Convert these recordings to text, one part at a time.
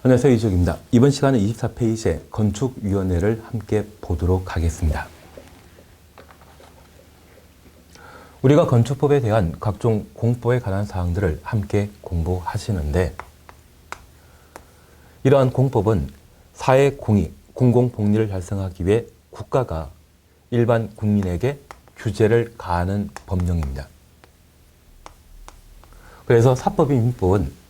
안녕하세요. 이주혁입니다. 이번 시간은 24페이지의 건축위원회를 함께 보도록 하겠습니다. 우리가 건축법에 대한 각종 공법에 관한 사항들을 함께 공부하시는데, 이러한 공법은 사회 공익, 공공복리를 달성하기 위해 국가가 일반 국민에게 규제를 가하는 법령입니다. 그래서 사법인 민법은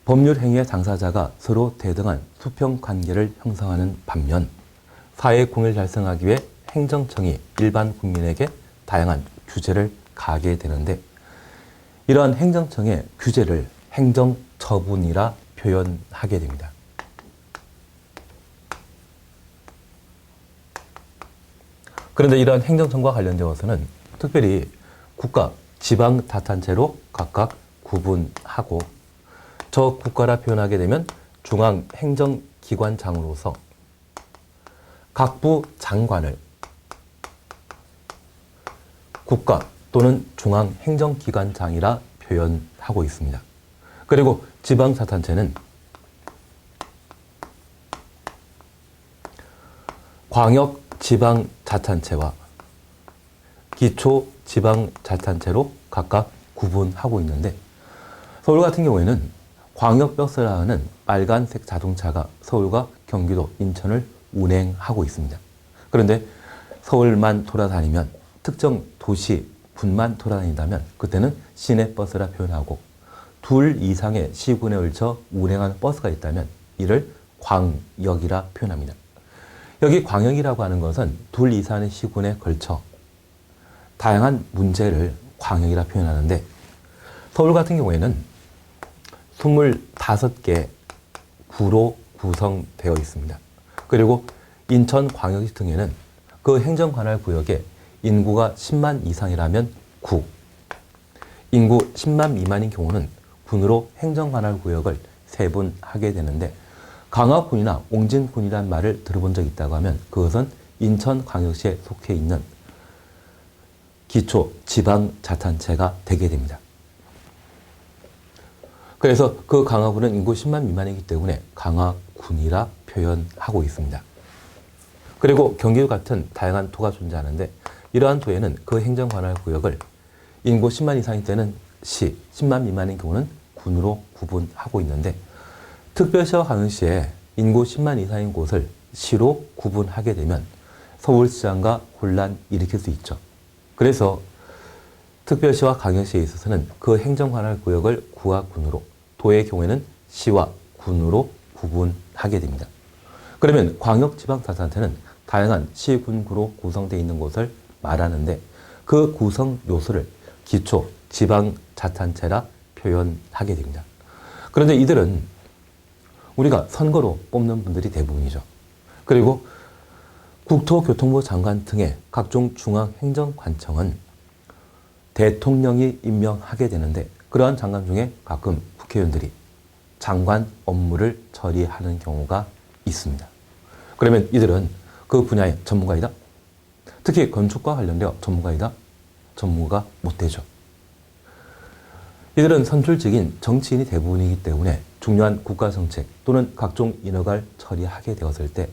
법률 행위의 당사자가 서로 대등한 수평 관계를 형성하는 반면, 사회 공익을 달성하기 위해 행정청이 일반 국민에게 다양한 규제를 가하게 되는데, 이러한 행정청의 규제를 행정처분이라 표현하게 됩니다. 그런데 이러한 행정청과 관련되어서는 특별히 국가, 지방자치단체로 각각 구분하고, 저 국가라 표현하게 되면 중앙행정기관장으로서 각부 장관을 국가 또는 중앙행정기관장이라 표현하고 있습니다. 그리고 지방자치단체는 광역지방자치단체와 기초지방자치단체로 각각 구분하고 있는데, 서울 같은 경우에는 광역버스라 하는 빨간색 자동차가 서울과 경기도, 인천을 운행하고 있습니다. 그런데 서울만 돌아다니면, 특정 도시 분만 돌아다닌다면 그때는 시내버스라 표현하고, 둘 이상의 시군에 걸쳐 운행하는 버스가 있다면 이를 광역이라 표현합니다. 여기 광역이라고 하는 것은 둘 이상의 시군에 걸쳐 다양한 문제를 광역이라 표현하는데, 서울 같은 경우에는 25개 구로 구성되어 있습니다. 그리고 인천광역시 등에는 그 행정관할 구역에 인구가 10만 이상이라면 구, 인구 10만 미만인 경우는 군으로 행정관할 구역을 세분하게 되는데, 강화군이나 옹진군이란 말을 들어본 적 있다고 하면 그것은 인천광역시에 속해 있는 기초지방자치단체가 되게 됩니다. 그래서 그 강화군은 인구 10만 미만이기 때문에 강화군이라 표현하고 있습니다. 그리고 경기도 같은 다양한 도가 존재하는데, 이러한 도에는 그 행정관할 구역을 인구 10만 이상일 때는 시, 10만 미만인 경우는 군으로 구분하고 있는데, 특별시와 광역시에 인구 10만 이상인 곳을 시로 구분하게 되면 서울시장과 혼란 일으킬 수 있죠. 그래서 특별시와 광역시에 있어서는 그 행정관할 구역을 구와 군으로, 도의 경우에는 시와 군으로 구분하게 됩니다. 그러면 광역지방자치단체는 다양한 시, 군, 구로 구성되어 있는 곳을 말하는데, 그 구성 요소를 기초지방자치단체라 표현하게 됩니다. 그런데 이들은 우리가 선거로 뽑는 분들이 대부분이죠. 그리고 국토교통부 장관 등의 각종 중앙행정관청은 대통령이 임명하게 되는데, 그러한 장관 중에 가끔 국회의원들이 장관 업무를 처리하는 경우가 있습니다. 그러면 이들은 그 분야의 전문가이다? 특히 건축과 관련되어 전문가이다? 전문가가 못 되죠. 이들은 선출직인 정치인이 대부분이기 때문에 중요한 국가정책 또는 각종 인허가를 처리하게 되었을 때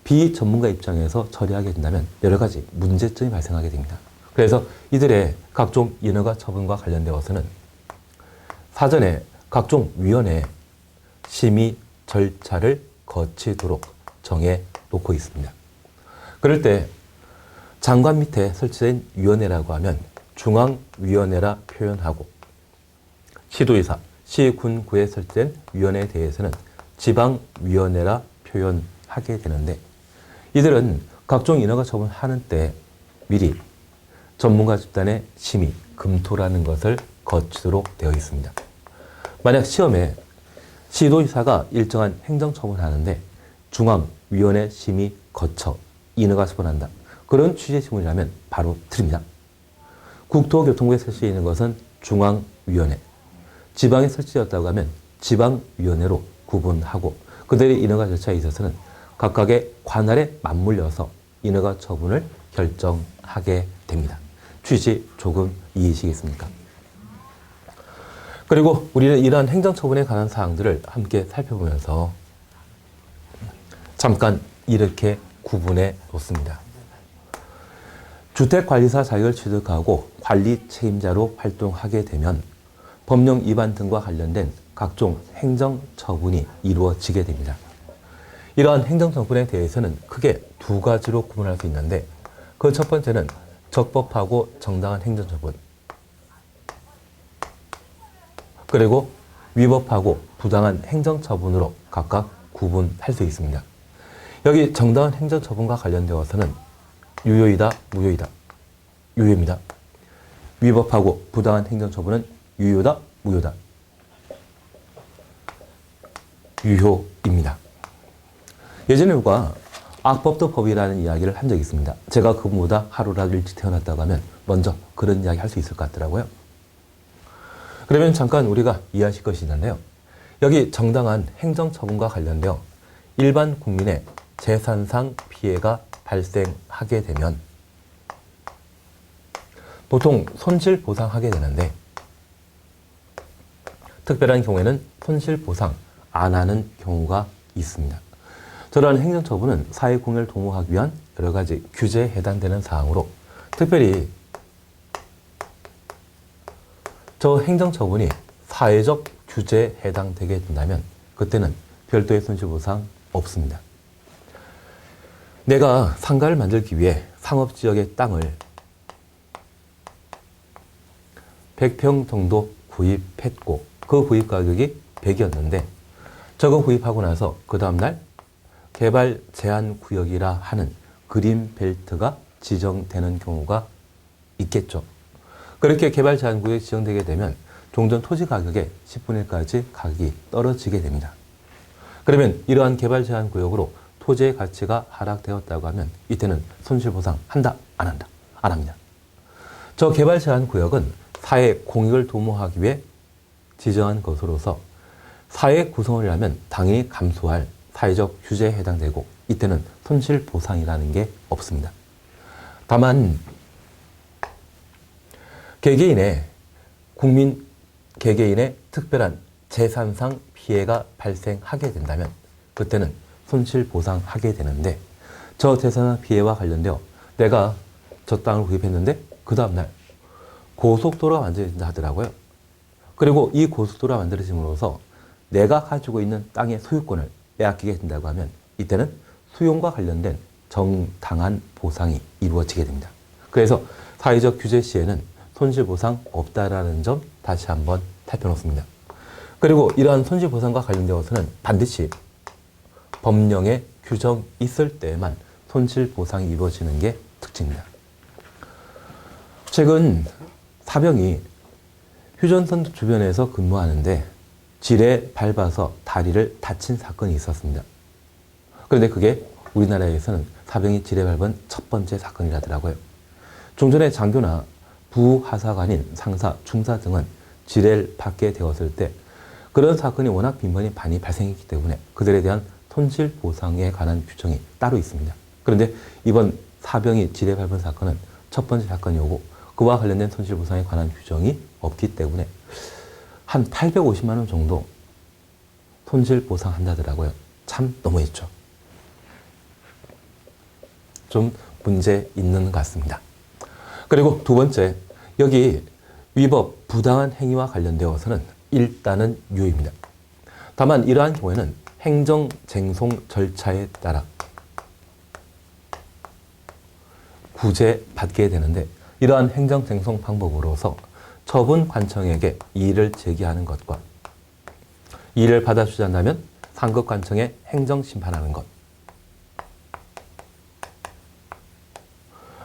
비전문가 입장에서 처리하게 된다면 여러 가지 문제점이 발생하게 됩니다. 그래서 이들의 각종 인허가 처분과 관련되어서는 사전에 각종 위원회 심의 절차를 거치도록 정해 놓고 있습니다. 그럴 때 장관 밑에 설치된 위원회라고 하면 중앙위원회라 표현하고, 시도의사, 시, 군, 구에 설치된 위원회에 대해서는 지방위원회라 표현하게 되는데, 이들은 각종 인허가 처분하는 때 미리 전문가 집단의 심의, 검토라는 것을 거치도록 되어 있습니다. 만약 시험에 시도의사가 일정한 행정처분을 하는데 중앙위원회 심의 거쳐 인허가 처분한다, 그런 취지의 질문이라면 바로 틀립니다. 국토교통부에 설치되어 있는 것은 중앙위원회, 지방에 설치되었다고 하면 지방위원회로 구분하고, 그들의 인허가 절차에 있어서는 각각의 관할에 맞물려서 인허가 처분을 결정하게 됩니다. 취지 조금 이해하시겠습니까? 그리고 우리는 이러한 행정처분에 관한 사항들을 함께 살펴보면서 잠깐 이렇게 구분해 놓습니다. 주택관리사 자격을 취득하고 관리 책임자로 활동하게 되면 법령 위반 등과 관련된 각종 행정처분이 이루어지게 됩니다. 이러한 행정처분에 대해서는 크게 두 가지로 구분할 수 있는데 그 첫 번째는 적법하고 정당한 행정처분, 그리고 위법하고 부당한 행정처분으로 각각 구분할 수 있습니다. 여기 정당한 행정처분과 관련되어서는 유효이다, 무효이다, 유효입니다. 위법하고 부당한 행정처분은 유효다, 무효다, 유효입니다. 예전에 우리가 악법도 법이라는 이야기를 한 적이 있습니다. 제가 그분보다 하루라도 일찍 태어났다고 하면 먼저 그런 이야기 할 수 있을 것 같더라고요. 그러면 잠깐 우리가 이해하실 것이 있는데요. 여기 정당한 행정처분과 관련되어 일반 국민의 재산상 피해가 발생하게 되면 보통 손실보상하게 되는데 특별한 경우에는 손실보상 안 하는 경우가 있습니다. 저러한 행정처분은 사회공헌을 도모하기 위한 여러 가지 규제에 해당되는 사항으로 특별히 저 행정처분이 사회적 규제에 해당되게 된다면 그때는 별도의 손실보상 없습니다. 내가 상가를 만들기 위해 상업지역의 땅을 100평 정도 구입했고 그 구입 가격이 100이었는데 저거 구입하고 나서 그 다음날 개발 제한 구역이라 하는 그린벨트가 지정되는 경우가 있겠죠. 그렇게 개발 제한 구역이 지정되게 되면 종전 토지 가격의 10분의 1까지 가격이 떨어지게 됩니다. 그러면 이러한 개발 제한 구역으로 토지의 가치가 하락되었다고 하면 이때는 손실보상 한다, 안 한다? 안 합니다. 저 개발 제한 구역은 사회 공익을 도모하기 위해 지정한 것으로서 사회 구성을 하면 당연히 감수할 사회적 규제에 해당되고 이때는 손실보상이라는 게 없습니다. 다만 개개인의 특별한 재산상 피해가 발생하게 된다면 그때는 손실보상하게 되는데 저 재산상 피해와 관련되어 내가 저 땅을 구입했는데 그 다음날 고속도로가 만들어진다 하더라고요. 그리고 이 고속도로가 만들어짐으로써 내가 가지고 있는 땅의 소유권을 빼앗기게 된다고 하면 이때는 수용과 관련된 정당한 보상이 이루어지게 됩니다. 그래서 사회적 규제 시에는 손실보상 없다라는 점 다시 한번 살펴놓습니다. 그리고 이러한 손실보상과 관련되어서는 반드시 법령에 규정이 있을 때에만 손실보상이 이루어지는 게 특징입니다. 최근 사병이 휴전선 주변에서 근무하는데 지뢰에 밟아서 다리를 다친 사건이 있었습니다. 그런데 그게 우리나라에서는 사병이 지뢰 밟은 첫 번째 사건이라더라고요. 종전에 장교나 부하사관인 상사, 중사 등은 지뢰를 받게 되었을 때 그런 사건이 워낙 빈번히 많이 발생했기 때문에 그들에 대한 손실보상에 관한 규정이 따로 있습니다. 그런데 이번 사병이 지뢰 밟은 사건은 첫 번째 사건이오고 그와 관련된 손실보상에 관한 규정이 없기 때문에 한 850만 원 정도 손실보상한다더라고요. 참 너무했죠. 좀 문제 있는 것 같습니다. 그리고 두 번째, 여기 위법, 부당한 행위와 관련되어서는 일단은 유효입니다. 다만 이러한 경우에는 행정쟁송 절차에 따라 구제받게 되는데 이러한 행정쟁송 방법으로서 처분관청에게 이의를 제기하는 것과 이의를 받아주지 않는다면 상급관청에 행정심판하는 것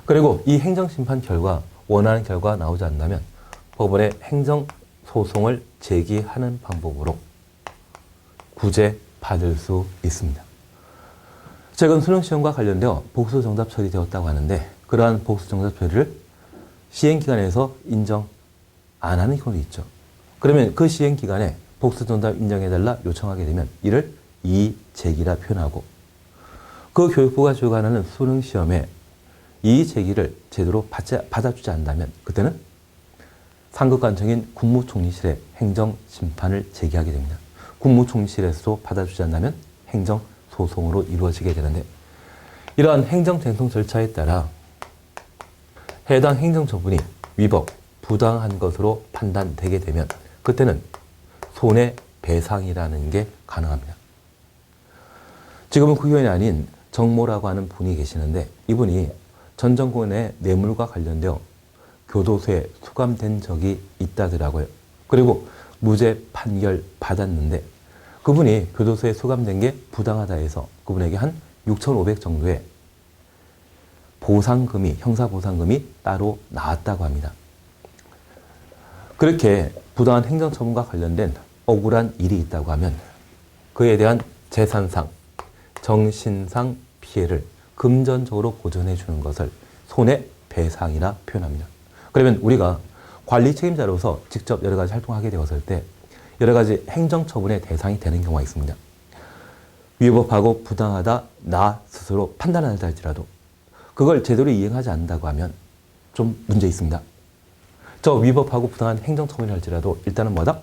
그리고 이 행정심판 결과 원하는 결과가 나오지 않는다면 법원에 행정소송을 제기하는 방법으로 구제받을 수 있습니다. 최근 수능시험과 관련되어 복수정답 처리되었다고 하는데 그러한 복수정답 처리를 시행기관에서 인정 안 하는 경우도 있죠. 그러면 그 시행기간에 복수정답 인정해달라 요청하게 되면 이를 이의제기라 표현하고 그 교육부가 주관하는 수능시험에 이의제기를 제대로 받아주지 않는다면 그때는 상급관청인 국무총리실에 행정심판을 제기하게 됩니다. 국무총리실에서도 받아주지 않는다면 행정소송으로 이루어지게 되는데, 이러한 행정쟁송 절차에 따라 해당 행정처분이 위법, 부당한 것으로 판단되게 되면 그때는 손해배상이라는 게 가능합니다. 지금은 국회의원이 아닌 정모라고 하는 분이 계시는데, 이분이 전 정권의 뇌물과 관련되어 교도소에 수감된 적이 있다더라고요. 그리고 무죄 판결 받았는데, 그분이 교도소에 수감된 게 부당하다 해서 그분에게 한 6,500 정도의 보상금이, 형사보상금이 따로 나왔다고 합니다. 그렇게 부당한 행정처분과 관련된 억울한 일이 있다고 하면 그에 대한 재산상, 정신상 피해를 금전적으로 보전해 주는 것을 손해배상이라 표현합니다. 그러면 우리가 관리 책임자로서 직접 여러 가지 활동하게 되었을 때 여러 가지 행정처분의 대상이 되는 경우가 있습니다. 위법하고 부당하다 나 스스로 판단한다 할지라도 그걸 제대로 이행하지 않는다고 하면 좀 문제 있습니다. 저 위법하고 부당한 행정처분을 할지라도 일단은 뭐다?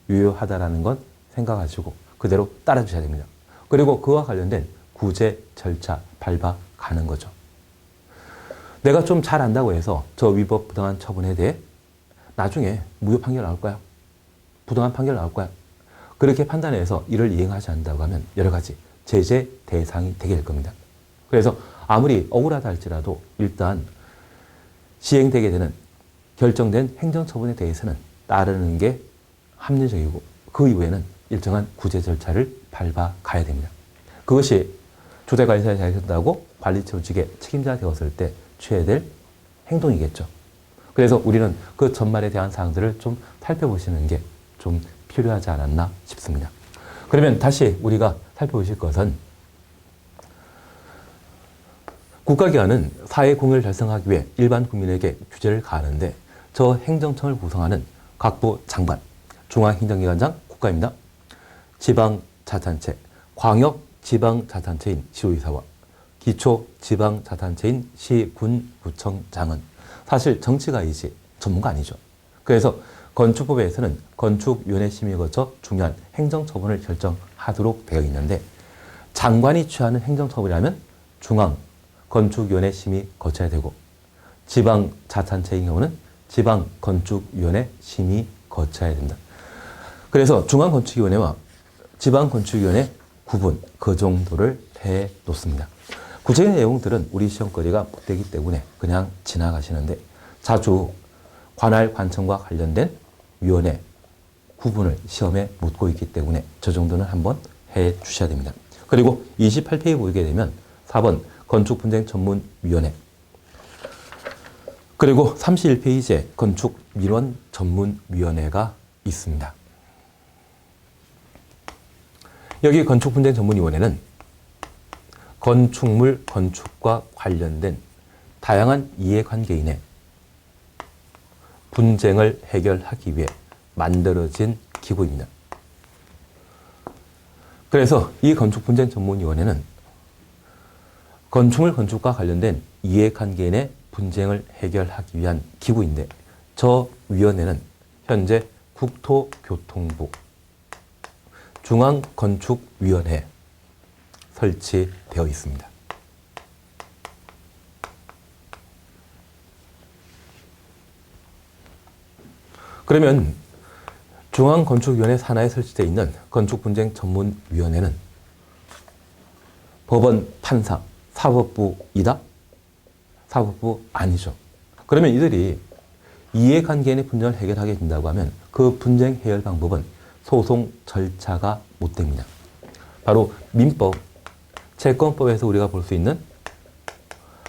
유효하다라는 건 생각하시고 그대로 따라주셔야 됩니다. 그리고 그와 관련된 구제 절차 밟아가는 거죠. 내가 좀 잘 안다고 해서 저 위법 부당한 처분에 대해 나중에 무효 판결 나올 거야. 부당한 판결 나올 거야. 그렇게 판단해서 이를 이행하지 않는다고 하면 여러 가지 제재 대상이 되게 될 겁니다. 그래서 아무리 억울하다 할지라도 일단 시행되게 되는 결정된 행정처분에 대해서는 따르는 게 합리적이고 그 이후에는 일정한 구제 절차를 밟아가야 됩니다. 그것이 조대관리사에 잘된다고 관리처직의 책임자가 되었을 때 취해야 될 행동이겠죠. 그래서 우리는 그 전말에 대한 사항들을 좀 살펴보시는 게 좀 필요하지 않았나 싶습니다. 그러면 다시 우리가 살펴보실 것은 국가기관은 사회 공익을 달성하기 위해 일반 국민에게 규제를 가하는데 저 행정청을 구성하는 각부 장관, 중앙행정기관장 국가입니다. 지방자치단체, 광역지방자치단체인 시도의사와 기초지방자치단체인 시, 군, 구청장은 사실 정치가이지 전문가 아니죠. 그래서 건축법에서는 건축위원회 심의를 거쳐 중요한 행정처분을 결정하도록 되어 있는데 장관이 취하는 행정처분이라면 중앙건축위원회 심의 거쳐야 되고 지방자치단체의 경우는 지방건축위원회 심의 거쳐야 됩니다. 그래서 중앙건축위원회와 지방건축위원회 구분 그 정도를 해 놓습니다. 구체적인 내용들은 우리 시험거리가 못되기 때문에 그냥 지나가시는데 자주 관할 관청과 관련된 위원회 구분을 시험에 묻고 있기 때문에 저 정도는 한번 해 주셔야 됩니다. 그리고 28페이지 보게 되면 4번 건축분쟁전문위원회 그리고 31페이지에 건축민원전문위원회가 있습니다. 여기 건축분쟁전문위원회는 건축물 건축과 관련된 다양한 이해관계인의 분쟁을 해결하기 위해 만들어진 기구입니다. 그래서 이 건축분쟁전문위원회는 건축물 건축과 관련된 이해관계인의 분쟁을 해결하기 위한 기구인데 저 위원회는 현재 국토교통부 중앙건축위원회에 설치되어 있습니다. 그러면 중앙건축위원회 산하에 설치되어 있는 건축분쟁전문위원회는 법원, 판사, 사법부이다? 사법부 아니죠. 그러면 이들이 이해관계인의 분쟁을 해결하게 된다고 하면 그 분쟁 해결 방법은 소송 절차가 못 됩니다. 바로 민법, 채권법에서 우리가 볼 수 있는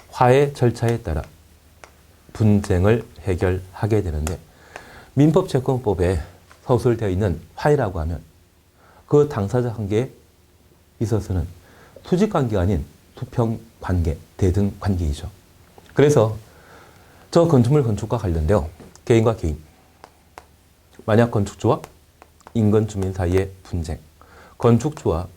화해 절차에 따라 분쟁을 해결하게 되는데 민법채권법에 서술되어 있는 화해라고 하면 그 당사자 관계에 있어서는 수직관계가 아닌 수평관계, 대등관계이죠. 그래서 저 건축물 건축과 관련되어 개인과 개인, 만약 건축주와 인근 주민 사이의 분쟁, 건축주와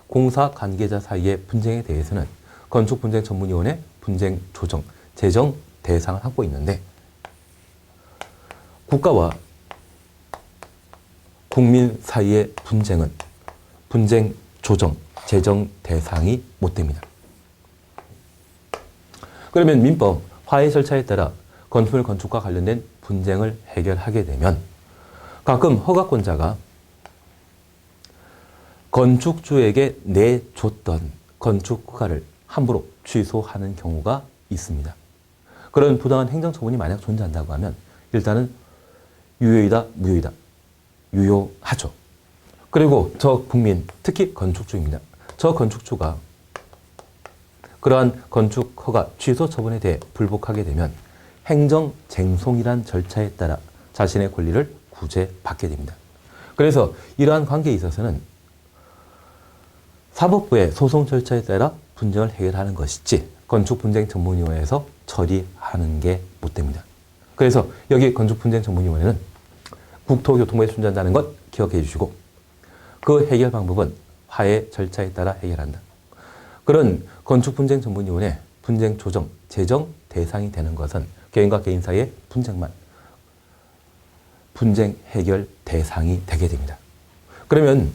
공사 관계자 사이의 분쟁에 대해서는 건축분쟁전문위원회 분쟁 조정, 재정 대상을 하고 있는데 국가와 국민 사이의 분쟁은 분쟁 조정, 재정 대상이 못 됩니다. 그러면 민법 화해 절차에 따라 건축물 건축과 관련된 분쟁을 해결하게 되면 가끔 허가권자가 건축주에게 내줬던 건축 허가를 함부로 취소하는 경우가 있습니다. 그런 부당한 행정처분이 만약 존재한다고 하면 일단은 유효이다, 무효이다. 유효하죠. 그리고 저 국민, 특히 건축주입니다. 저 건축주가 그러한 건축 허가 취소 처분에 대해 불복하게 되면 행정쟁송이란 절차에 따라 자신의 권리를 구제받게 됩니다. 그래서 이러한 관계에 있어서는 사법부의 소송 절차에 따라 분쟁을 해결하는 것이지 건축분쟁전문위원회에서 처리하는 게 못 됩니다. 그래서 여기 건축분쟁전문위원회는 국토교통부에 존재한다는 것 기억해 주시고 그 해결 방법은 화해 절차에 따라 해결한다. 그런 건축분쟁전문위원회 분쟁 조정, 재정 대상이 되는 것은 개인과 개인 사이의 분쟁만 분쟁 해결 대상이 되게 됩니다. 그러면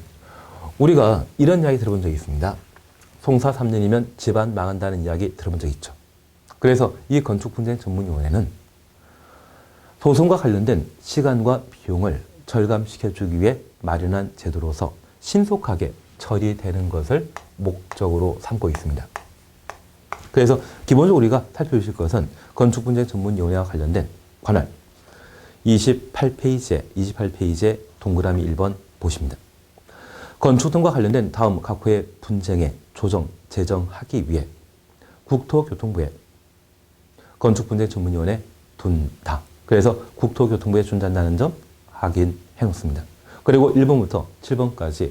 우리가 이런 이야기 들어본 적이 있습니다. 송사 3년이면 집안 망한다는 이야기 들어본 적이 있죠. 그래서 이 건축분쟁전문위원회는 소송과 관련된 시간과 비용을 절감시켜주기 위해 마련한 제도로서 신속하게 처리되는 것을 목적으로 삼고 있습니다. 그래서 기본적으로 우리가 살펴주실 것은 건축분쟁전문위원회와 관련된 관할 28페이지에 동그라미 1번 보십니다. 건축 등과 관련된 다음 각 호의 분쟁의 조정, 재정하기 위해 국토교통부에 건축분쟁전문위원회 둔다. 그래서 국토교통부에 존재한다는 점 확인해 놓습니다. 그리고 1번부터 7번까지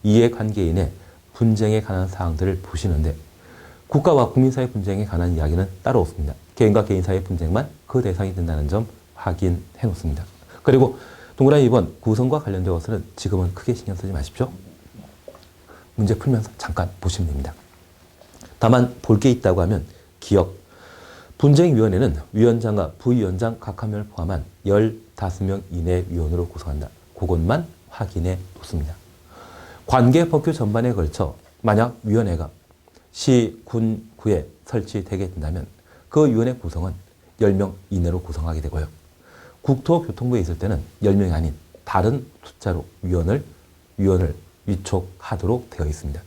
이해관계인의 분쟁에 관한 사항들을 보시는데 국가와 국민 사이의 분쟁에 관한 이야기는 따로 없습니다. 개인과 개인 사이의 분쟁만 그 대상이 된다는 점 확인해 놓습니다. 그리고 동그라미 2번 구성과 관련되어서는 지금은 크게 신경 쓰지 마십시오. 문제 풀면서 잠깐 보시면 됩니다. 다만 볼 게 있다고 하면 기억. 분쟁위원회는 위원장과 부위원장 각 한 명을 포함한 15명 이내 위원으로 구성한다. 그것만 확인해 놓습니다. 관계 법규 전반에 걸쳐 만약 위원회가 시, 군, 구에 설치되게 된다면 그 위원회 구성은 10명 이내로 구성하게 되고요. 국토교통부에 있을 때는 10명이 아닌 다른 숫자로 위원을 위촉하도록 되어 있습니다.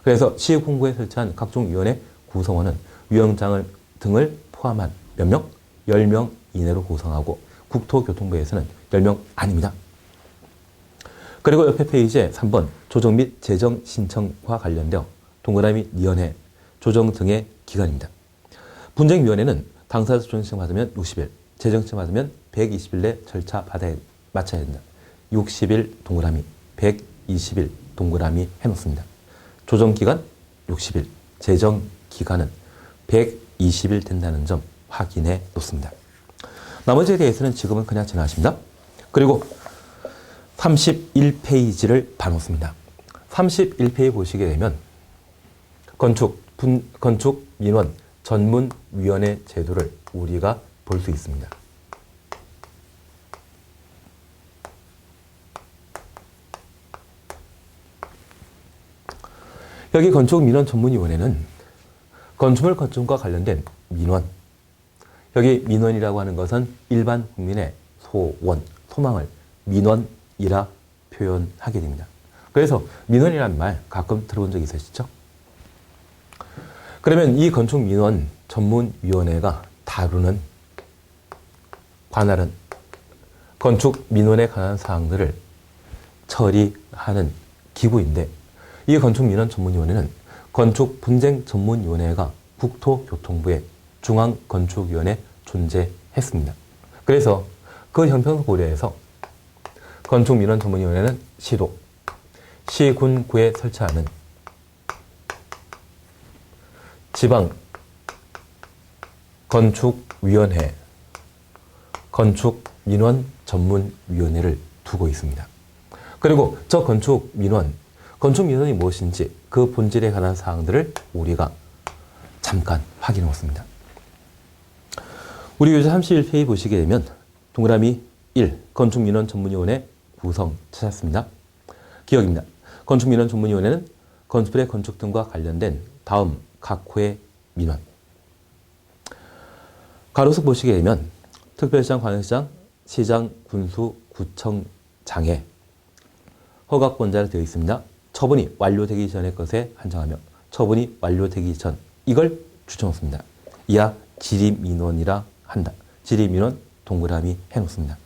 그래서 시, 군, 구에 설치한 각종 위원회 구성원은 위원장을 등을 포함한 몇 명? 10명 이내로 구성하고 국토교통부에서는 10명 아닙니다. 그리고 옆에 페이지에 3번 조정 및 재정 신청과 관련되어 동그라미 위원회 조정 등의 기간입니다. 분쟁위원회는 당사자 조정 신청 받으면 60일, 재정 신청 받으면 120일 내 절차 마쳐야 된다. 60일 동그라미, 120일 동그라미 해놓습니다. 조정 기간 60일, 재정 기간은 120일 된다는 점 확인해 놓습니다. 나머지에 대해서는 지금은 그냥 지나가십니다. 그리고 31페이지를 봐놓습니다. 31페이지 보시게 되면 건축민원 전문위원회 제도를 우리가 볼 수 있습니다. 여기 건축민원 전문위원회는 건축물 건축과 관련된 민원, 여기 민원이라고 하는 것은 일반 국민의 소원, 소망을 민원이라 표현하게 됩니다. 그래서 민원이라는 말 가끔 들어본 적 있으시죠? 그러면 이 건축민원 전문위원회가 다루는 관할은 건축민원에 관한 사항들을 처리하는 기구인데 이 건축민원 전문위원회는 건축분쟁전문위원회가 국토교통부의 중앙건축위원회 존재했습니다. 그래서 그 형평성 고려해서 건축민원 전문위원회는 시도, 시, 군, 구에 설치하는 지방 건축위원회, 건축민원 전문위원회를 두고 있습니다. 그리고 저 건축민원이 무엇인지 그 본질에 관한 사항들을 우리가 잠깐 확인해 보습니다. 우리 교재 31페이지 보시게 되면 동그라미 1. 건축민원전문위원회 구성 찾았습니다. 기억입니다. 건축민원전문위원회는 건축물의 건축 등과 관련된 다음 각 호의 민원. 가로수 보시게 되면 특별시장, 광역시장, 시장, 군수, 구청, 장에 허가권자로 되어 있습니다. 처분이 완료되기 전의 것에 한정하며 처분이 완료되기 전 이걸 주청했습니다. 이하 질의민원이라 한다. 질의민원 동그라미 해놓습니다.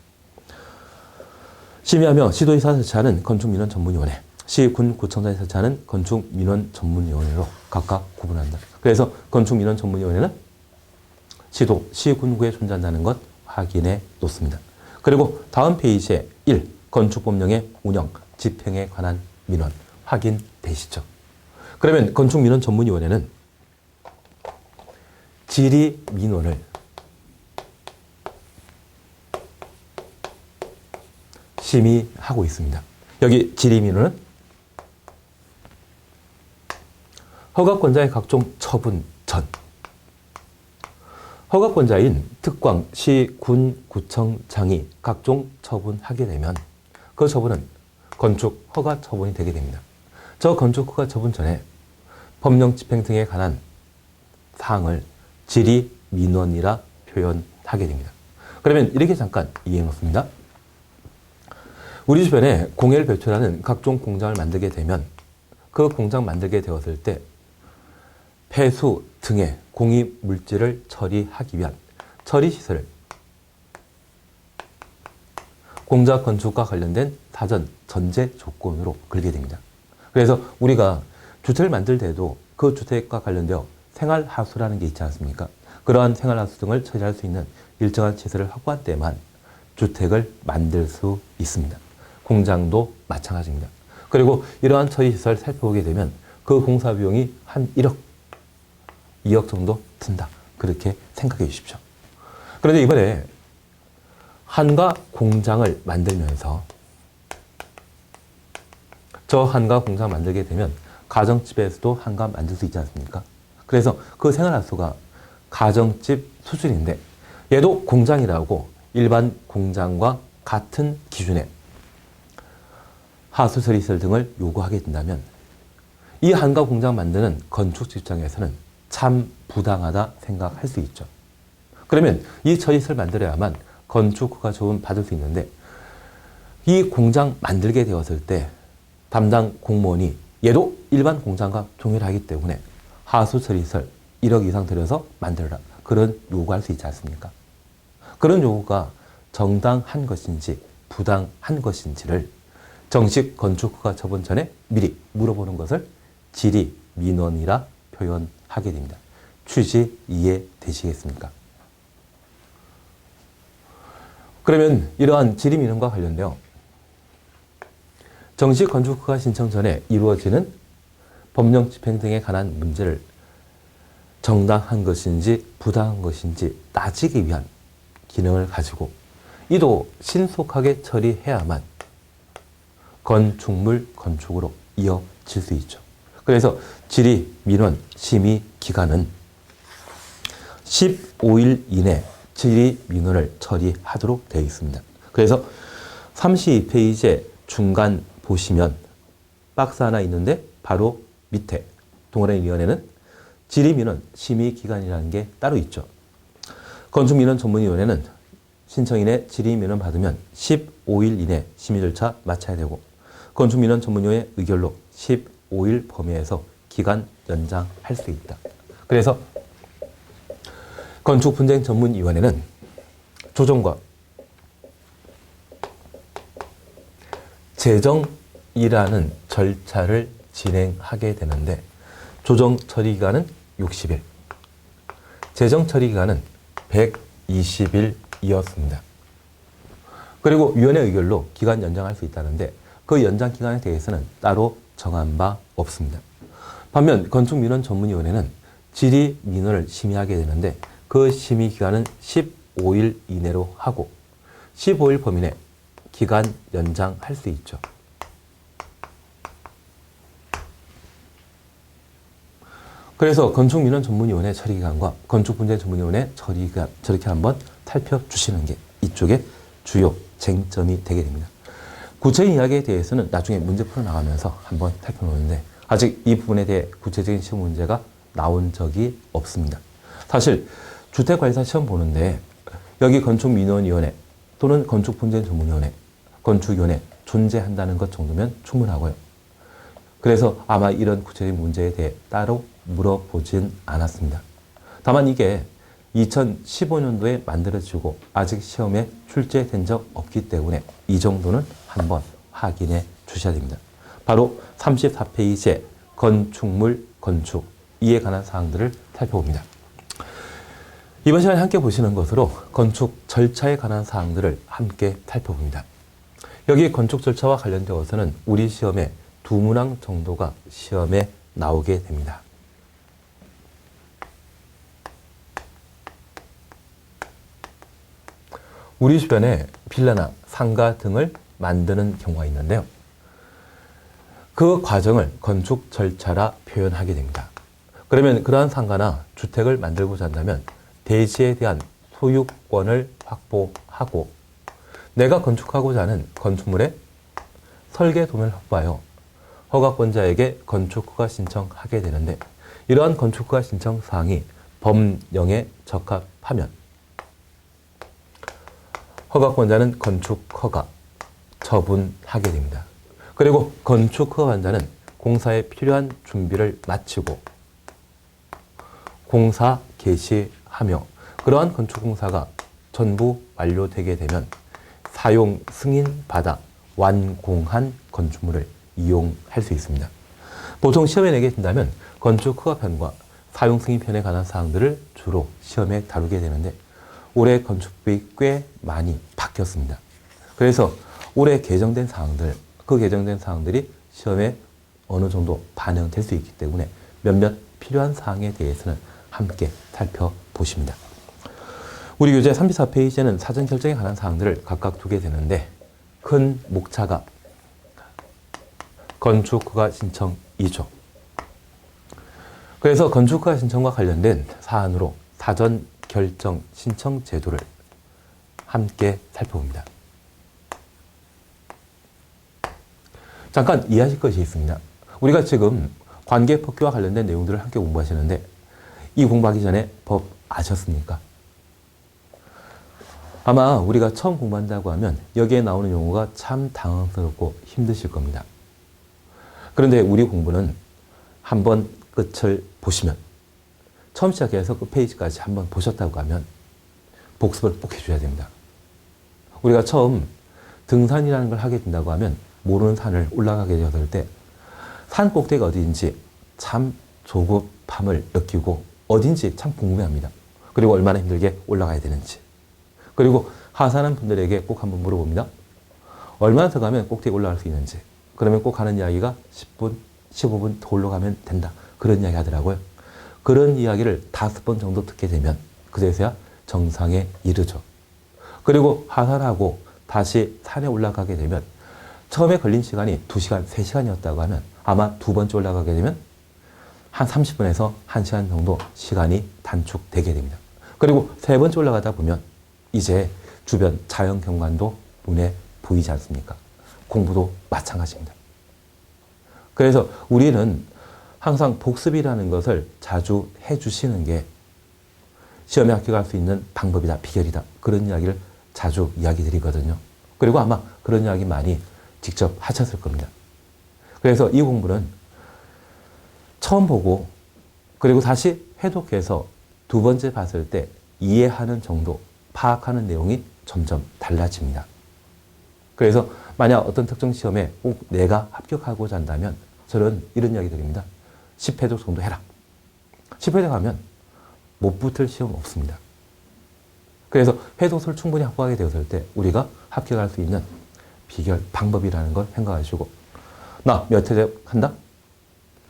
심의하며 시도의사 설치하는 건축민원전문위원회, 시, 군, 구청장이 설치하는 건축민원전문위원회로 각각 구분한다. 그래서 건축민원전문위원회는 시도, 시, 군구에 존재한다는 것 확인해 놓습니다. 그리고 다음 페이지에 1. 건축법령의 운영, 집행에 관한 민원 확인되시죠? 그러면 건축민원전문위원회는 질의민원을 심의하고 있습니다. 여기 질의민원은 허가권자의 각종 처분 전 허가권자인 특광, 시, 군, 구청, 장이 각종 처분하게 되면 그 처분은 건축 허가 처분이 되게 됩니다. 저 건축 허가 처분 전에 법령 집행 등에 관한 사항을 질의민원이라 표현하게 됩니다. 그러면 이렇게 잠깐 이해해 놓습니다. 우리 주변에 공해를 배출하는 각종 공장을 만들게 되면 그 공장 만들게 되었을 때 폐수 등의 공해 물질을 처리하기 위한 처리시설을 공자 건축과 관련된 사전 전제 조건으로 걸게 됩니다. 그래서 우리가 주택을 만들 때도 그 주택과 관련되어 생활하수라는 게 있지 않습니까? 그러한 생활하수 등을 처리할 수 있는 일정한 시설을 확보한 때만 주택을 만들 수 있습니다. 공장도 마찬가지입니다. 그리고 이러한 처리시설을 살펴보게 되면 그 공사 비용이 한 1억, 2억 정도 든다. 그렇게 생각해 주십시오. 그런데 이번에 한가 공장을 만들면서 저 한가 공장 만들게 되면 가정집에서도 한가 만들 수 있지 않습니까? 그래서 그 생활하수가 가정집 수준인데 얘도 공장이라고 일반 공장과 같은 기준의 하수 처리시설 등을 요구하게 된다면 이 한가 공장 만드는 건축주 입장에서는 참 부당하다 생각할 수 있죠. 그러면 이 처리시설 만들어야만 건축허가 처분 받을 수 있는데 이 공장 만들게 되었을 때 담당 공무원이 얘도 일반 공장과 동일하기 때문에 하수 처리시설 1억 이상 들여서 만들어라. 그런 요구할 수 있지 않습니까? 그런 요구가 정당한 것인지 부당한 것인지를 정식 건축허가 처분 전에 미리 물어보는 것을 질의민원이라 표현하게 됩니다. 취지 이해되시겠습니까? 그러면 이러한 질의민원과 관련되어 정식 건축허가 신청 전에 이루어지는 법령 집행 등에 관한 문제를 정당한 것인지 부당한 것인지 따지기 위한 기능을 가지고 이도 신속하게 처리해야만 건축물 건축으로 이어질 수 있죠. 그래서 질의, 민원, 심의 기간은 15일 이내 질의, 민원을 처리하도록 되어 있습니다. 그래서 32페이지에 중간 보시면 박스 하나 있는데 바로 밑에 동그라미 위원회는 질의, 민원, 심의 기간이라는 게 따로 있죠. 건축민원전문위원회는 신청인의 질의, 민원 받으면 15일 이내 심의 절차 마쳐야 되고 건축민원전문위원회 의결로 15일 범위에서 기간 연장할 수 있다. 그래서 건축분쟁전문위원회는 조정과 제정이라는 절차를 진행하게 되는데 조정 처리 기간은 60일, 제정 처리 기간은 120일이었습니다. 그리고 위원회 의결로 기간 연장할 수 있다는데 그 연장 기간에 대해서는 따로 정한 바 없습니다. 반면 건축민원전문위원회는 질의 민원을 심의하게 되는데 그 심의 기간은 15일 이내로 하고 15일 범위 내 기간 연장할 수 있죠. 그래서 건축민원전문위원회 처리기간과 건축분쟁전문위원회 처리기간 저렇게 한번 살펴주시는 게 이쪽에 주요 쟁점이 되게 됩니다. 구체적인 이야기에 대해서는 나중에 문제 풀어나가면서 한번 살펴보는데 아직 이 부분에 대해 구체적인 시험 문제가 나온 적이 없습니다. 사실 주택관리사 시험 보는데 여기 건축민원위원회 또는 건축분쟁전문위원회, 건축위원회 존재한다는 것 정도면 충분하고요. 그래서 아마 이런 구체적인 문제에 대해 따로 물어보진 않았습니다. 다만 이게 2015년도에 만들어지고 아직 시험에 출제된 적 없기 때문에 이 정도는 한번 확인해 주셔야 됩니다. 바로 34페이지의 건축물, 건축, 이에 관한 사항들을 살펴봅니다. 이번 시간에 함께 보시는 것으로 건축 절차에 관한 사항들을 함께 살펴봅니다. 여기 건축 절차와 관련되어서는 우리 시험에 두 문항 정도가 시험에 나오게 됩니다. 우리 주변에 빌라나 상가 등을 만드는 경우가 있는데요. 그 과정을 건축 절차라 표현하게 됩니다. 그러면 그러한 상가나 주택을 만들고자 한다면 대지에 대한 소유권을 확보하고 내가 건축하고자 하는 건축물의 설계 도면을 확보하여 허가권자에게 건축허가 신청하게 되는데 이러한 건축허가 신청 사항이 법령에 적합하면 허가권자는 건축허가 처분하게 됩니다. 그리고 건축허가권자는 공사에 필요한 준비를 마치고 공사 개시하며 그러한 건축공사가 전부 완료되게 되면 사용 승인 받아 완공한 건축물을 이용할 수 있습니다. 보통 시험에 내게 된다면 건축허가편과 사용 승인편에 관한 사항들을 주로 시험에 다루게 되는데 올해 건축법이 꽤 많이 바뀌었습니다. 그래서 올해 개정된 사항들, 그 개정된 사항들이 시험에 어느 정도 반영될 수 있기 때문에 몇몇 필요한 사항에 대해서는 함께 살펴보십니다. 우리 교재 34페이지에는 사전 결정에 관한 사항들을 각각 두게 되는데 큰 목차가 건축허가 신청 2조. 그래서 건축허가 신청과 관련된 사안으로 사전 결정 신청 제도를 함께 살펴봅니다. 잠깐 이해하실 것이 있습니다. 우리가 지금 관계법규와 관련된 내용들을 함께 공부하시는데 이 공부하기 전에 법 아셨습니까? 아마 우리가 처음 공부한다고 하면 여기에 나오는 용어가 참 당황스럽고 힘드실 겁니다. 그런데 우리 공부는 한번 끝을 보시면 처음 시작해서 끝 페이지까지 한번 보셨다고 하면 복습을 꼭 해줘야 됩니다. 우리가 처음 등산이라는 걸 하게 된다고 하면 모르는 산을 올라가게 되었을 때 산 꼭대기가 어디인지 참 조급함을 느끼고 어딘지 참 궁금해합니다. 그리고 얼마나 힘들게 올라가야 되는지. 그리고 하산한 분들에게 꼭 한번 물어봅니다. 얼마나 더 가면 꼭대기 올라갈 수 있는지. 그러면 꼭 하는 이야기가 10분, 15분 더 올라가면 된다. 그런 이야기 하더라고요. 그런 이야기를 5번 정도 듣게 되면 그제서야 정상에 이르죠. 그리고 하산하고 다시 산에 올라가게 되면 처음에 걸린 시간이 2시간, 3시간이었다고 하면 아마 두 번째 올라가게 되면 한 30분에서 1시간 정도 시간이 단축되게 됩니다. 그리고 세 번째 올라가다 보면 이제 주변 자연 경관도 눈에 보이지 않습니까? 공부도 마찬가지입니다. 그래서 우리는 항상 복습이라는 것을 자주 해주시는 게 시험에 합격할 수 있는 방법이다, 비결이다. 그런 이야기를 자주 이야기 드리거든요. 그리고 아마 그런 이야기 많이 직접 하셨을 겁니다. 그래서 이 공부는 처음 보고 그리고 다시 해독해서 두 번째 봤을 때 이해하는 정도, 파악하는 내용이 점점 달라집니다. 그래서 만약 어떤 특정 시험에 꼭 내가 합격하고자 한다면 저는 이런 이야기 드립니다. 10회독 정도 해라. 10회독 하면 못 붙을 시험 없습니다. 그래서 회독을 충분히 확보하게 되었을 때 우리가 합격할 수 있는 비결, 방법이라는 걸 생각하시고 나 몇 회독 한다?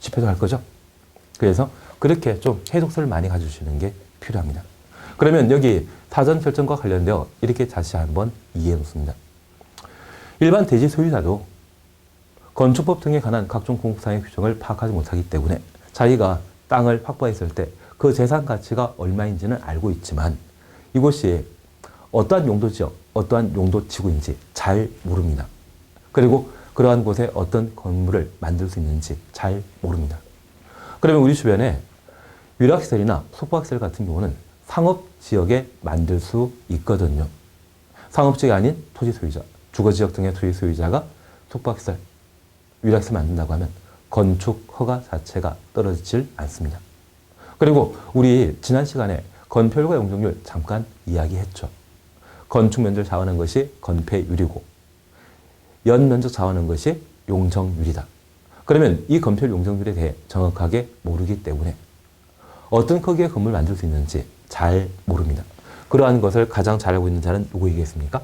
10회독 할 거죠? 그래서 그렇게 좀 해독서를 많이 가져주시는 게 필요합니다. 그러면 여기 사전 결정과 관련되어 이렇게 다시 한번 이해해 놓습니다. 일반 대지 소유자도 건축법 등에 관한 각종 공급사의 규정을 파악하지 못하기 때문에 자기가 땅을 확보했을 때 그 재산 가치가 얼마인지는 알고 있지만 이곳이 어떠한 용도지역, 어떠한 용도지구인지 잘 모릅니다. 그리고 그러한 곳에 어떤 건물을 만들 수 있는지 잘 모릅니다. 그러면 우리 주변에 위락시설이나 숙박시설 같은 경우는 상업지역에 만들 수 있거든요. 상업지역이 아닌 토지소유자, 주거지역 등의 토지소유자가 숙박시설, 위락시설 만든다고 하면 건축 허가 자체가 떨어지질 않습니다. 그리고 우리 지난 시간에 건폐율과 용적률 잠깐 이야기했죠. 건축 면적을 좌우하는 것이 건폐율이고 연면적 좌우하는 것이 용적률이다. 그러면 이 건폐율 용적률에 대해 정확하게 모르기 때문에 어떤 크기의 건물을 만들 수 있는지 잘 모릅니다. 그러한 것을 가장 잘 알고 있는 자는 누구이겠습니까?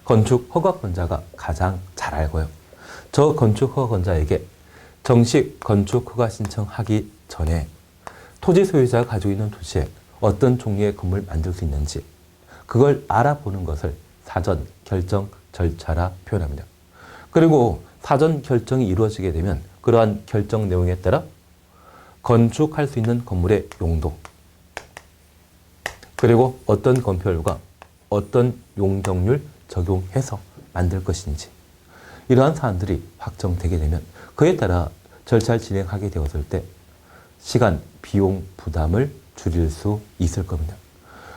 건축 허가권자가 가장 잘 알고요. 저 건축 허가권자에게 정식 건축 허가 신청하기 전에 토지 소유자가 가지고 있는 토지에 어떤 종류의 건물을 만들 수 있는지 그걸 알아보는 것을 사전 결정 절차라 표현합니다. 그리고 사전 결정이 이루어지게 되면 그러한 결정 내용에 따라 건축할 수 있는 건물의 용도 그리고 어떤 건폐율과 어떤 용적률 적용해서 만들 것인지 이러한 사안들이 확정되게 되면 그에 따라 절차를 진행하게 되었을 때 시간, 비용 부담을 줄일 수 있을 겁니다.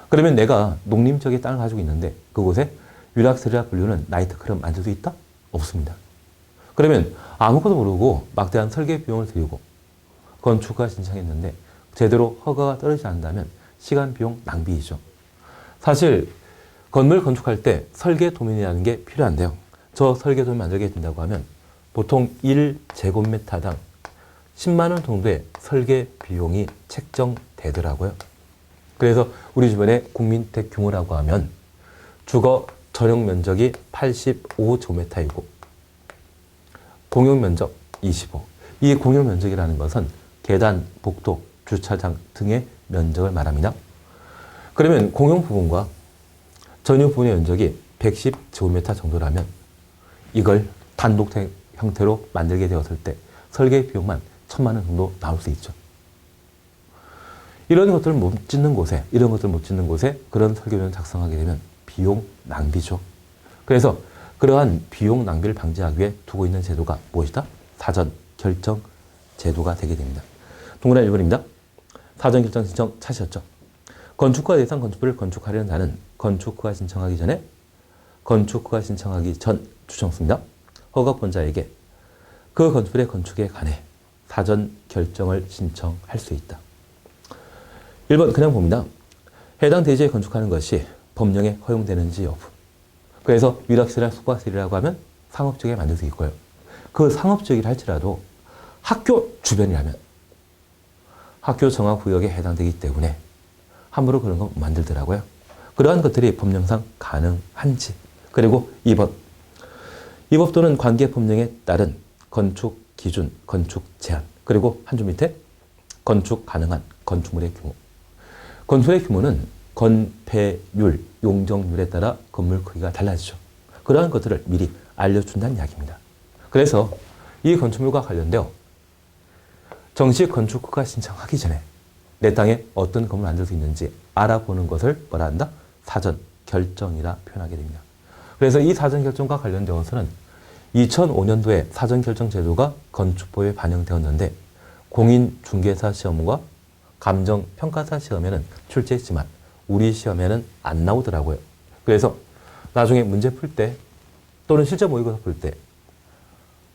그러면 내가 농림지역에 땅을 가지고 있는데 그곳에 위락시설이라 불리는 나이트클럽 만들 수 있다? 없습니다. 그러면 아무것도 모르고 막대한 설계 비용을 들이고 건축허가 신청했는데 제대로 허가가 떨어지지 않는다면 시간, 비용, 낭비이죠. 사실 건물 건축할 때 설계 도면이라는 게 필요한데요. 저 설계 도면 만들게 된다고 하면 보통 1제곱미터당 10만 원 정도의 설계 비용이 책정되더라고요. 그래서 우리 주변에 국민주택 규모라고 하면 주거 전용 면적이 85제곱미터이고 공용 면적 25. 이 공용 면적이라는 것은 계단, 복도, 주차장 등의 면적을 말합니다. 그러면 공용 부분과 전용 부분의 면적이 110제곱미터 정도라면 이걸 단독 형태로 만들게 되었을 때 설계 비용만 1,000만 원 정도 나올 수 있죠. 이런 것들을 못 짓는 곳에, 그런 설계도를 작성하게 되면 비용 낭비죠. 그래서 그러한 비용 낭비를 방지하기 위해 두고 있는 제도가 무엇이다? 사전 결정 제도가 되게 됩니다. 동그라미 1번입니다. 사전 결정 신청 찾으셨죠? 건축허가 대상 건축물을 건축하려는 자는 건축허가 신청하기 전에 건축허가 신청하기 전 주청수입니다. 허가권자에게 그 건축물의 건축에 관해 사전 결정을 신청할 수 있다. 1번 그냥 봅니다. 해당 대지에 건축하는 것이 법령에 허용되는지 여부. 그래서 위락시설이나 숙박시설이라고 하면 상업지역에 만들 수 있고요. 그 상업지역이라 할지라도 학교 주변이라면 학교 정화구역에 해당되기 때문에 함부로 그런 거 만들더라고요. 그러한 것들이 법령상 가능한지. 그리고 2번. 이 법도는 관계 법령에 따른 건축 기준, 건축 제한. 그리고 한 줄 밑에 건축 가능한 건축물의 규모. 건축물의 규모는 건폐율, 용적률에 따라 건물 크기가 달라지죠. 그러한 것들을 미리 알려준다는 이야기입니다. 그래서 이 건축물과 관련되어 정식 건축허가 신청하기 전에 내 땅에 어떤 건물을 만들 수 있는지 알아보는 것을 뭐라 한다? 사전 결정이라 표현하게 됩니다. 그래서 이 사전 결정과 관련되어서는 2005년도에 사전 결정 제도가 건축법에 반영되었는데 공인중개사 시험과 감정평가사 시험에는 출제했지만 우리 시험에는 안 나오더라고요. 그래서 나중에 문제 풀 때 또는 실제 모의고사 풀 때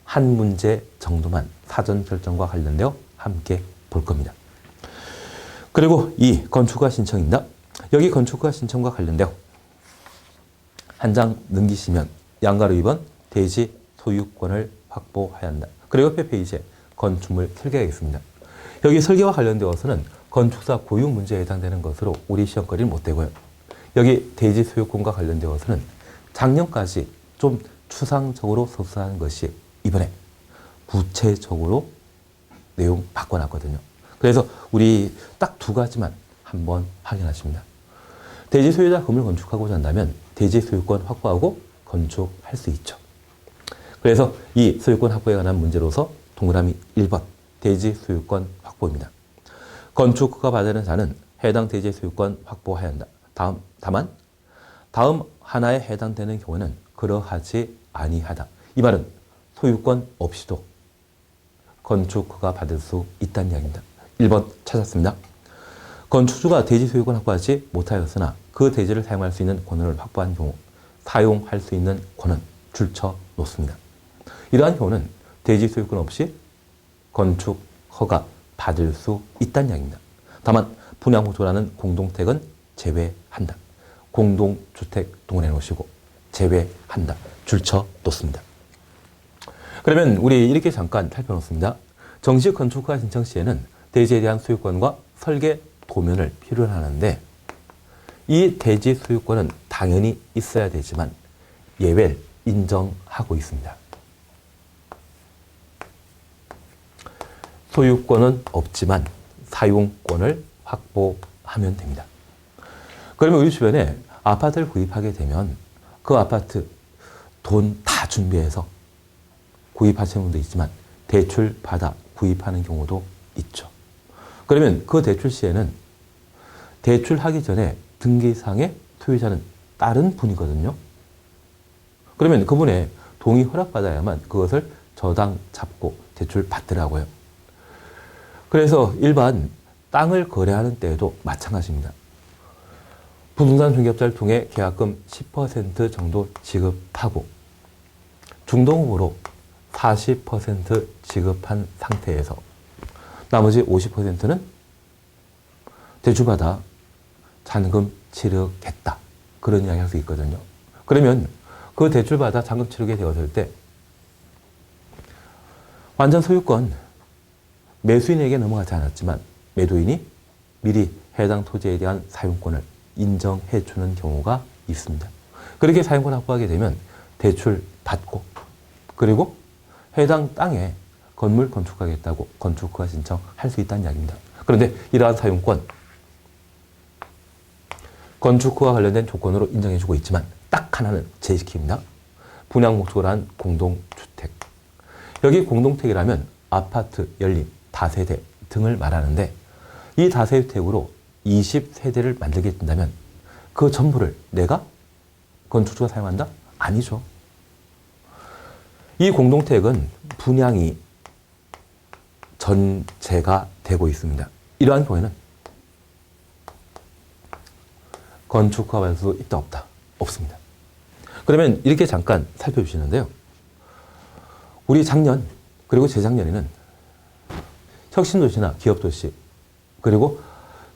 한 문제 정도만 사전 결정과 관련되어 함께 볼 겁니다. 그리고 이 건축허가 신청입니다. 여기 건축허가 신청과 관련되어 한 장 넘기시면 양가로 2번 대지 소유권을 확보해야 한다. 그리고 옆에 페이지에 건축물 설계가 있습니다. 여기 설계와 관련되어서는 건축사 고유 문제에 해당되는 것으로 우리 시험거리는 못 되고요. 여기 대지 소유권과 관련되어서는 작년까지 좀 추상적으로 서술하는 것이 이번에 구체적으로 내용 바꿔놨거든요. 그래서 우리 딱 두 가지만 한번 확인하십니다. 대지 소유자 건물 건축하고자 한다면 대지 소유권 확보하고 건축할 수 있죠. 그래서 이 소유권 확보에 관한 문제로서 동그라미 1번 대지 소유권 확보입니다. 건축허가 받는 자는 해당 대지 소유권 확보해야 한다. 다만 다음 하나에 해당되는 경우는 그러하지 아니하다. 이 말은 소유권 없이도 건축허가 받을 수 있다는 이야기입니다. 1번 찾았습니다. 건축주가 대지 소유권 확보하지 못하였으나 그 대지를 사용할 수 있는 권한을 확보한 경우 사용할 수 있는 권은 줄쳐 놓습니다. 이러한 경우는 대지 소유권 없이 건축 허가 받을 수 있다는 이야기입니다. 다만 분양목조라는 공동택은 제외한다. 공동주택 동원해 놓으시고 제외한다. 줄쳐 놓습니다. 그러면 우리 이렇게 잠깐 살펴놓습니다. 정식 건축허가 신청 시에는 대지에 대한 소유권과 설계 도면을 필요로 하는데 이 대지 소유권은 당연히 있어야 되지만 예외를 인정하고 있습니다. 소유권은 없지만 사용권을 확보하면 됩니다. 그러면 우리 주변에 아파트를 구입하게 되면 그 아파트 돈 다 준비해서 구입하시는 분도 있지만 대출 받아 구입하는 경우도 있죠. 그러면 그 대출 시에는 대출하기 전에 등기상의 소유자는 다른 분이거든요. 그러면 그분의 동의 허락받아야만 그것을 저당 잡고 대출 받더라고요. 그래서 일반 땅을 거래하는 때에도 마찬가지입니다. 부동산 중개업자를 통해 계약금 10% 정도 지급하고 중도금으로 40% 지급한 상태에서 나머지 50%는 대출받아 잔금 치르겠다. 그런 이야기 할 수 있거든요. 그러면 그 대출받아 잔금 치르게 되었을 때 완전 소유권 매수인에게 넘어가지 않았지만 매도인이 미리 해당 토지에 대한 사용권을 인정해 주는 경우가 있습니다. 그렇게 사용권 확보하게 되면 대출 받고 그리고 해당 땅에 건물 건축하겠다고 건축허가 신청할 수 있다는 이야기입니다. 그런데 이러한 사용권 건축허와 관련된 조건으로 인정해 주고 있지만 딱 하나는 제시킵니다. 분양 목적으로 한 공동주택. 여기 공동택이라면 아파트, 연립, 다세대 등을 말하는데 이 다세대택으로 20세대를 만들게 된다면 그 전부를 내가 건축주가 사용한다? 아니죠. 이 공동택은 분양이 전제가 되고 있습니다. 이러한 경우에는 건축허가 받을 수 있다 없다? 없습니다. 그러면 이렇게 잠깐 살펴주시는데요. 우리 작년 그리고 재작년에는 혁신도시나 기업도시 그리고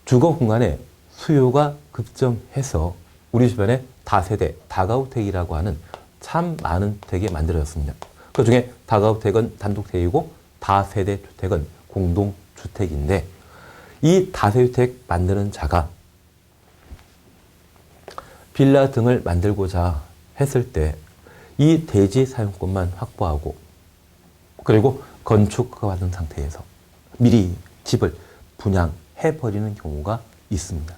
주거 공간의 수요가 급증해서 우리 주변에 다세대, 다가구택이라고 하는 참 많은 택이 만들어졌습니다. 그 중에 다가구택은 단독택이고 다세대 주택은 공동주택인데 이 다세대주택 만드는 자가 빌라 등을 만들고자 했을 때 이 대지 사용권만 확보하고 그리고 건축허가 받은 상태에서 미리 집을 분양해버리는 경우가 있습니다.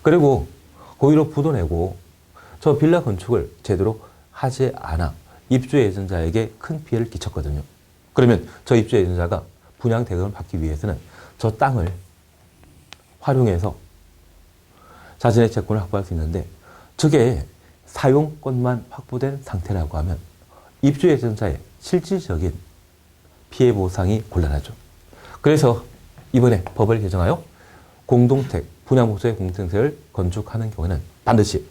그리고 거기로 부도 내고 저 빌라 건축을 제대로 하지 않아 입주 예정자에게 큰 피해를 끼쳤거든요. 그러면 저 입주 예정자가 분양 대금을 받기 위해서는 저 땅을 활용해서 자신의 채권을 확보할 수 있는데 저게 사용권만 확보된 상태라고 하면 입주 예정자의 실질적인 피해 보상이 곤란하죠. 그래서 이번에 법을 개정하여 공동택, 분양 목적의 공동택을 건축하는 경우에는 반드시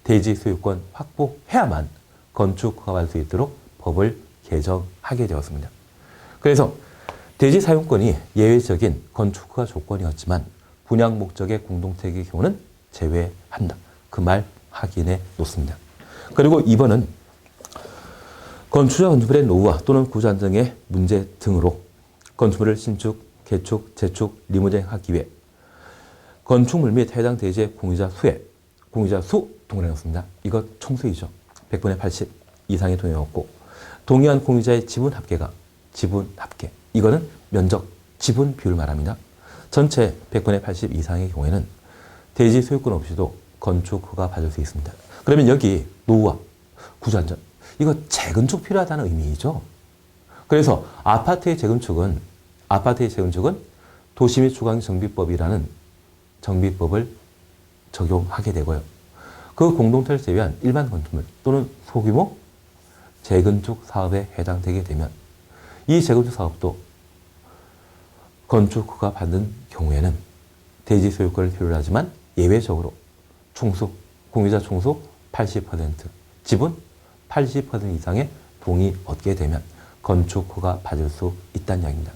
대지 소유권 확보해야만 건축허가 받을 수 있도록 법을 개정하게 되었습니다. 그래서 대지 사용권이 예외적인 건축허가 조건이었지만 분양 목적의 공동택의 경우는 제외한다. 그 말 확인해 놓습니다. 그리고 2번은 건축자 건축물의 노후화 또는 구조 안정의 문제 등으로 건축물을 신축, 개축, 재축, 리모델링하기 위해 건축물 및 해당 대지의 공유자 수 동원해 놓습니다. 이거 총수이죠. 100분의 80 이상의 동의였고 동의한 공유자의 지분 합계가 지분 합계. 이거는 면적 지분 비율을 말합니다. 전체 100분의 80 이상의 경우에는 대지 소유권 없이도 건축허가 받을 수 있습니다. 그러면 여기 노후화, 구조안전 이거 재건축 필요하다는 의미이죠. 그래서 아파트의 재건축은 도시 및 주거환경정비법이라는 정비법을 적용하게 되고요. 그 공동체를 제외한 일반 건축물 또는 소규모 재건축 사업에 해당되게 되면 이 재건축 사업도 건축허가 받는 경우에는 대지 소유권을 필요로 하지만 예외적으로 총수, 공유자 총수 80%, 지분 80% 이상의 동의 얻게 되면 건축허가 받을 수 있다는 이야기입니다.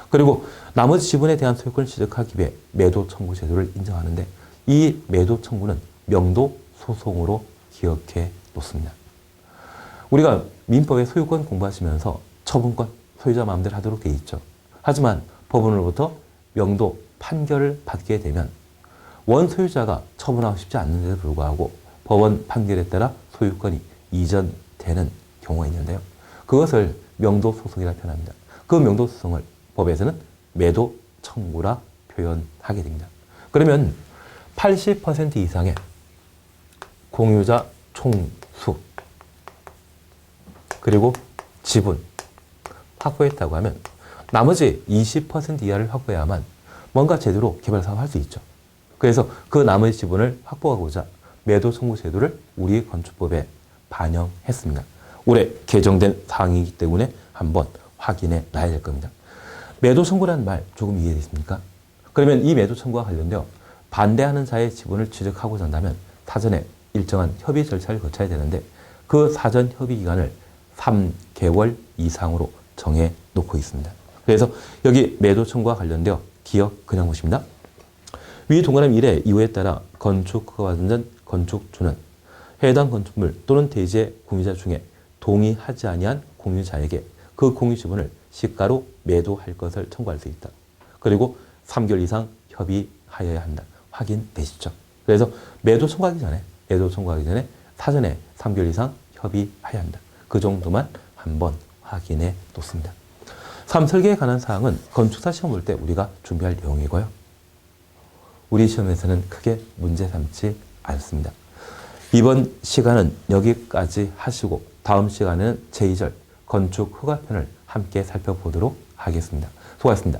그리고 나머지 지분에 대한 소유권을 취득하기 위해 매도 청구 제도를 인정하는데 이 매도 청구는 명도 소송으로 기억해 놓습니다. 우리가 민법의 소유권 공부하시면서 처분권, 소유자 마음대로 하도록 되어 있죠. 하지만 법원으로부터 명도 판결을 받게 되면 원소유자가 처분하고 싶지 않는데도 불구하고 법원 판결에 따라 소유권이 이전되는 경우가 있는데요. 그것을 명도 소송이라 표현합니다. 그 명도 소송을 법에서는 매도 청구라 표현하게 됩니다. 그러면 80% 이상의 공유자 총수 그리고 지분 확보했다고 하면 나머지 20% 이하를 확보해야만 뭔가 제대로 개발 사업을 할 수 있죠. 그래서 그 나머지 지분을 확보하고자 매도 청구 제도를 우리 건축법에 반영했습니다. 올해 개정된 사항이기 때문에 한번 확인해 놔야 될 겁니다. 매도 청구라는 말 조금 이해됐습니까? 그러면 이 매도 청구와 관련되어 반대하는 자의 지분을 취득하고자 한다면 사전에 일정한 협의 절차를 거쳐야 되는데 그 사전 협의 기간을 3개월 이상으로 정해 놓고 있습니다. 그래서 여기 매도 청구와 관련되어 기억 그냥 보십니다. 위 동그라미 1의 이유에 따라 건축허가 받은 건축주는 해당 건축물 또는 대지의 공유자 중에 동의하지 아니한 공유자에게 그 공유 지분을 시가로 매도할 것을 청구할 수 있다. 그리고 3개월 이상 협의하여야 한다. 확인되시죠? 그래서 매도 청구하기 전에 사전에 3개월 이상 협의해야 한다. 그 정도만 한번 확인해 놓습니다. 3설계에 관한 사항은 건축사 시험 볼 때 우리가 준비할 내용이고요. 우리 시험에서는 크게 문제 삼지 않습니다. 이번 시간은 여기까지 하시고 다음 시간에는 제2절 건축 허가편을 함께 살펴보도록 하겠습니다. 수고하셨습니다.